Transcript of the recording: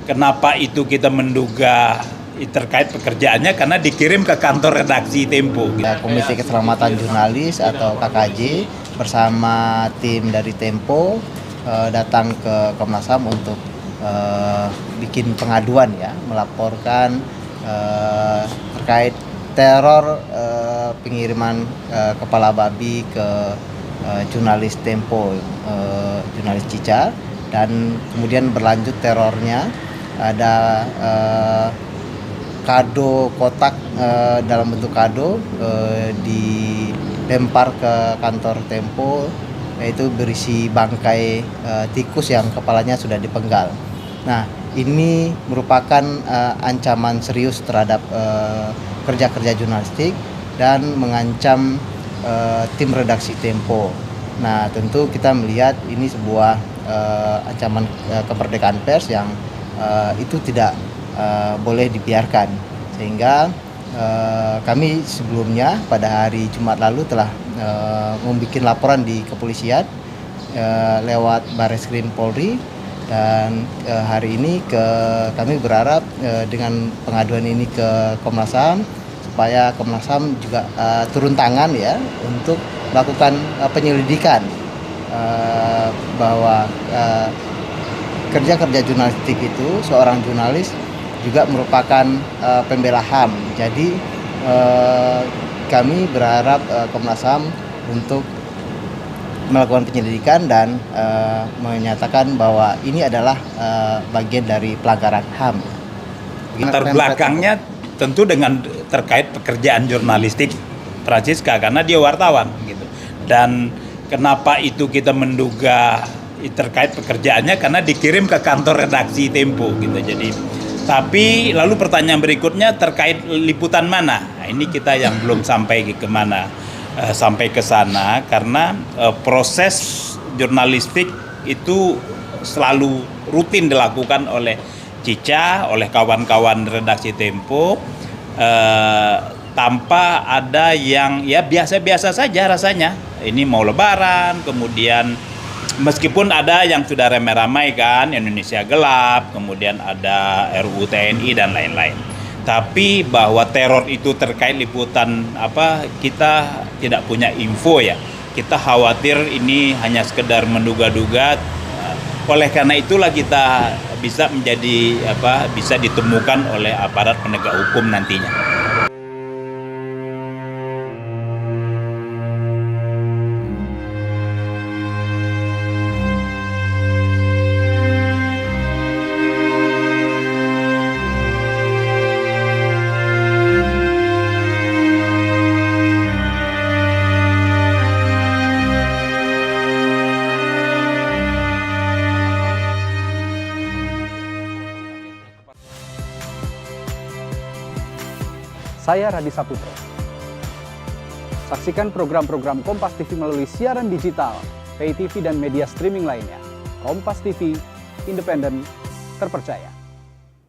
kenapa itu kita menduga terkait pekerjaannya karena dikirim ke kantor redaksi Tempo. Komisi Keselamatan Jurnalis atau KKJ bersama tim dari Tempo datang ke Komnas HAM untuk bikin pengaduan ya, melaporkan terkait teror pengiriman kepala babi ke jurnalis Tempo, jurnalis Cica, dan kemudian berlanjut terornya ada kado kotak dalam bentuk kado dilempar ke kantor Tempo, yaitu berisi bangkai tikus yang kepalanya sudah dipenggal. Nah, ini merupakan ancaman serius terhadap kerja-kerja jurnalistik dan mengancam tim redaksi Tempo. Nah, tentu kita melihat ini sebuah ancaman kemerdekaan pers yang itu tidak boleh dibiarkan, sehingga kami sebelumnya pada hari Jumat lalu telah membuat laporan di kepolisian lewat Barreskrim Polri, dan hari ini kami berharap dengan pengaduan ini ke Komnas HAM supaya Komnas HAM juga turun tangan ya untuk melakukan penyelidikan bahwa kerja-kerja jurnalistik itu, seorang jurnalis juga merupakan pembela HAM. Jadi kami berharap Komnas HAM untuk melakukan penyelidikan dan menyatakan bahwa ini adalah bagian dari pelanggaran HAM. Latar belakangnya tentu dengan terkait pekerjaan jurnalistik Francisca karena dia wartawan gitu. Dan kenapa itu kita menduga terkait pekerjaannya karena dikirim ke kantor redaksi Tempo gitu. Jadi tapi lalu pertanyaan berikutnya terkait liputan mana? Nah, ini kita yang belum sampai ke mana, sampai ke sana karena proses jurnalistik itu selalu rutin dilakukan oleh Cica, oleh kawan-kawan redaksi Tempo, tanpa ada yang ya biasa-biasa saja rasanya. Ini mau Lebaran, kemudian meskipun ada yang sudah ramai-ramai kan, Indonesia Gelap, kemudian ada RUU TNI dan lain-lain. Tapi bahwa teror itu terkait liputan apa, kita tidak punya info ya. Kita khawatir ini hanya sekedar menduga-duga. Oleh karena itulah kita bisa menjadi bisa ditemukan oleh aparat penegak hukum nantinya. Saya Radi Saputro. Saksikan program-program Kompas TV melalui siaran digital, pay TV dan media streaming lainnya. Kompas TV, independen, terpercaya.